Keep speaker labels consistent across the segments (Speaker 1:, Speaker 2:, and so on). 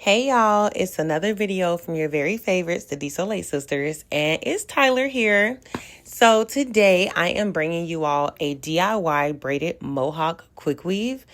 Speaker 1: Hey y'all, it's another video from your very favorites, the D Soleil sisters, and it's Tyler here. So today I am bringing you all a DIY braided Mohawk quick weave.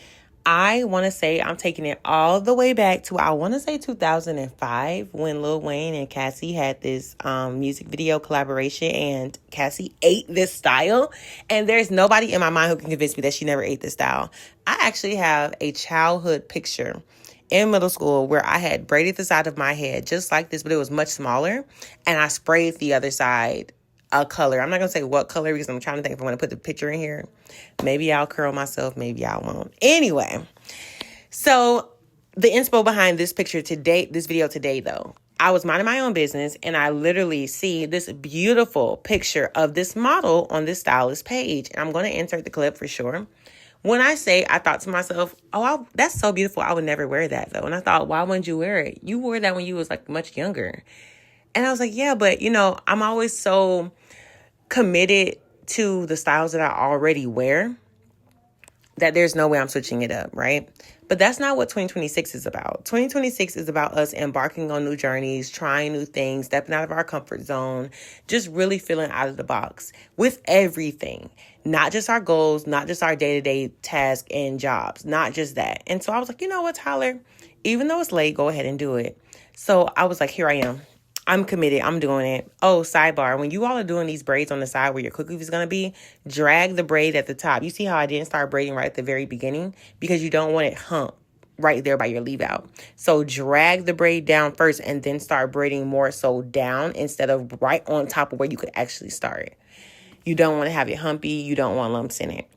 Speaker 1: I want to say I'm taking it all the way back to, I want to say 2005, when Lil Wayne and Cassie had this music video collaboration, and Cassie ate this style. And there's nobody in my mind who can convince me that she never ate this style. I actually have a childhood picture in middle school where I had braided the side of my head just like this, but it was much smaller, and I sprayed the other side a color. I'm not going to say what color because I'm trying to think if I want to put the picture in here. Maybe I'll curl myself, maybe I won't. Anyway, so the inspo behind this picture today, this video today though, I was minding my own business and I literally see this beautiful picture of this model on this stylist page, and I'm going to insert the clip for sure. When I say, I thought to myself, oh, that's so beautiful. I would never wear that though. And I thought, why wouldn't you wear it? You wore that when you was like much younger. And I was like, yeah, but you know, I'm always so committed to the styles that I already wear that there's no way I'm switching it up, right? But that's not what 2026 is about. 2026 is about us embarking on new journeys, trying new things, stepping out of our comfort zone, just really feeling out of the box with everything. Not just our goals, not just our day-to-day tasks and jobs, not just that. And so I was like, you know what, Tyler? Even though it's late, go ahead and do it. So I was like, here I am. I'm committed. I'm doing it. Oh, sidebar. When you all are doing these braids on the side where your quick weave is going to be, drag the braid at the top. You see how I didn't start braiding right at the very beginning? Because you don't want it hump right there by your leave out. So drag the braid down first and then start braiding more so down instead of right on top of where you could actually start. You don't want to have it humpy. You don't want lumps in it.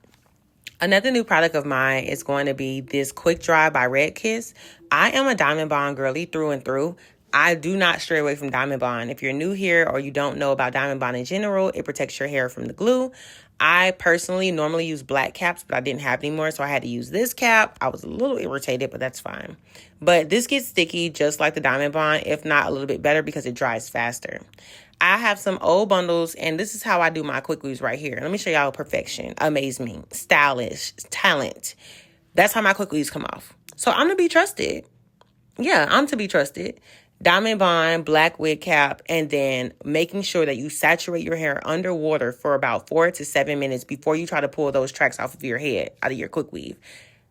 Speaker 1: Another new product of mine is going to be this Quick Dry by Red Kiss. I am a Diamond Bond girly through and through. I do not stray away from Diamond Bond. If you're new here or you don't know about Diamond Bond in general, it protects your hair from the glue. I personally normally use black caps, but I didn't have any more, so I had to use this cap. I was a little irritated, but that's fine. But this gets sticky just like the Diamond Bond, if not a little bit better because it dries faster. I have some old bundles, and this is how I do my quick weaves right here. Let me show y'all perfection, amaze me, stylish, talent. That's how my quick weaves come off. So I'm to be trusted. Yeah, I'm to be trusted. Diamond Bond, black wig cap, and then making sure that you saturate your hair underwater for about 4 to 7 minutes before you try to pull those tracks off of your head, out of your quick weave.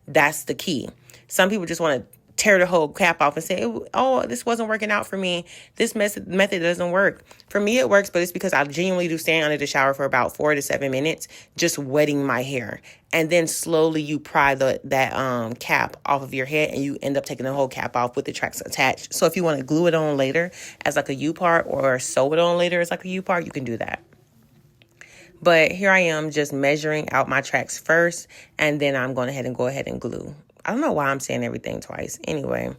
Speaker 1: That's the key. Some people just want to tear the whole cap off and say, oh, this wasn't working out for me. This method doesn't work. For me, it works, but it's because I genuinely do stand under the shower for about 4 to 7 minutes, just wetting my hair. And then slowly you pry that cap off of your head, and you end up taking the whole cap off with the tracks attached. So if you want to glue it on later as like a U part or sew it on later as like a U part, you can do that. But here I am just measuring out my tracks first, and then I'm going to go ahead and glue. I don't know why I'm saying everything twice. Anyway,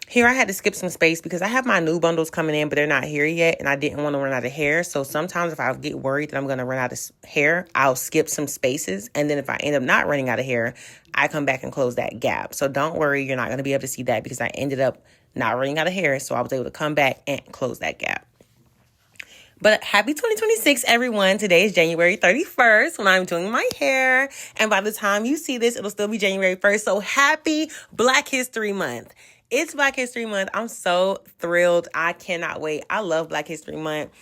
Speaker 1: here I had to skip some space because I have my new bundles coming in, but they're not here yet, and I didn't want to run out of hair. So sometimes if I get worried that I'm going to run out of hair, I'll skip some spaces. And then if I end up not running out of hair, I come back and close that gap. So don't worry, you're not going to be able to see that because I ended up not running out of hair. So I was able to come back and close that gap. But happy 2026, everyone. Today is January 31st when I'm doing my hair. And by the time you see this, it'll still be January 1st. So happy Black History Month. It's Black History Month. I'm so thrilled. I cannot wait. I love Black History Month.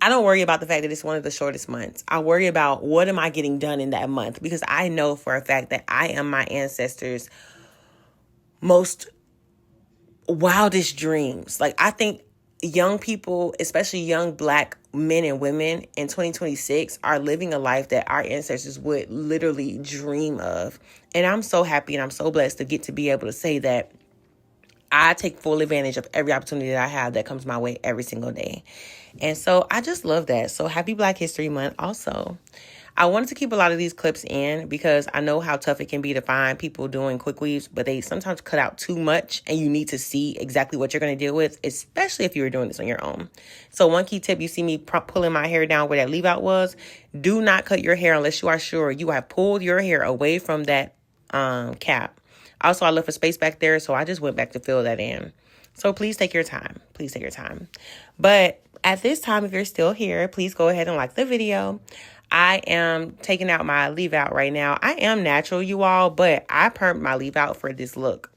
Speaker 1: I don't worry about the fact that it's one of the shortest months. I worry about what am I getting done in that month, because I know for a fact that I am my ancestors' most wildest dreams. Like, I think young people, especially young Black men and women in 2026, are living a life that our ancestors would literally dream of. And I'm so happy and I'm so blessed to get to be able to say that I take full advantage of every opportunity that I have that comes my way every single day. And so I just love that. So happy Black History Month also. I wanted to keep a lot of these clips in because I know how tough it can be to find people doing quick weaves, but they sometimes cut out too much and you need to see exactly what you're going to deal with, especially if you were doing this on your own. So one key tip, you see me pulling my hair down where that leave out was, do not cut your hair unless you are sure you have pulled your hair away from that cap. Also, I left a space back there, so I just went back to fill that in. So please take your time. Please take your time. But at this time, if you're still here, please go ahead and like the video. I am taking out my leave out right now. I am natural, you all, but I permed my leave out for this look.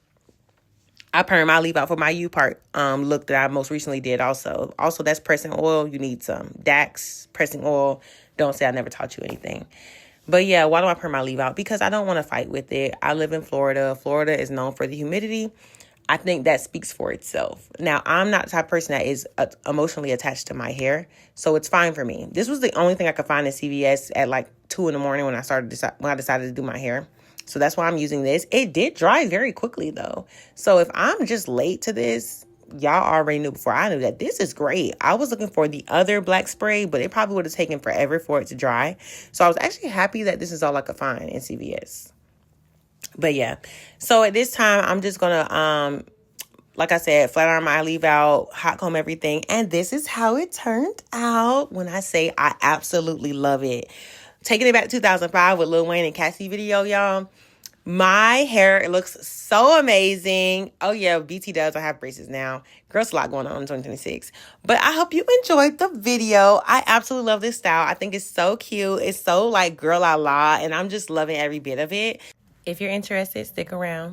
Speaker 1: I perm, I leave out for my U part look that I most recently did also. Also, that's pressing oil. You need some Dax pressing oil. Don't say I never taught you anything. But yeah, why do I perm my leave out? Because I don't want to fight with it. I live in Florida. Florida is known for the humidity. I think that speaks for itself. Now, I'm not the type of person that is emotionally attached to my hair, so it's fine for me. This was the only thing I could find in CVS at like 2 in the morning when I decided to do my hair. So that's why I'm using this. It did dry very quickly though. So if I'm just late to this, y'all already knew before I knew that this is great. I was looking for the other black spray, but it probably would have taken forever for it to dry. So I was actually happy that this is all I could find in CVS. But yeah, so at this time, I'm just going to, like I said, flat iron my leave out, hot comb everything. And this is how it turned out. When I say I absolutely love it. Taking it back to 2005 with Lil Wayne and Cassie video, y'all. My hair, it looks so amazing. Oh yeah, BT does. I have braces now. Girls, a lot going on in 2026. But I hope you enjoyed the video. I absolutely love this style. I think it's so cute. It's so like girl la la. And I'm just loving every bit of it. If you're interested, stick around.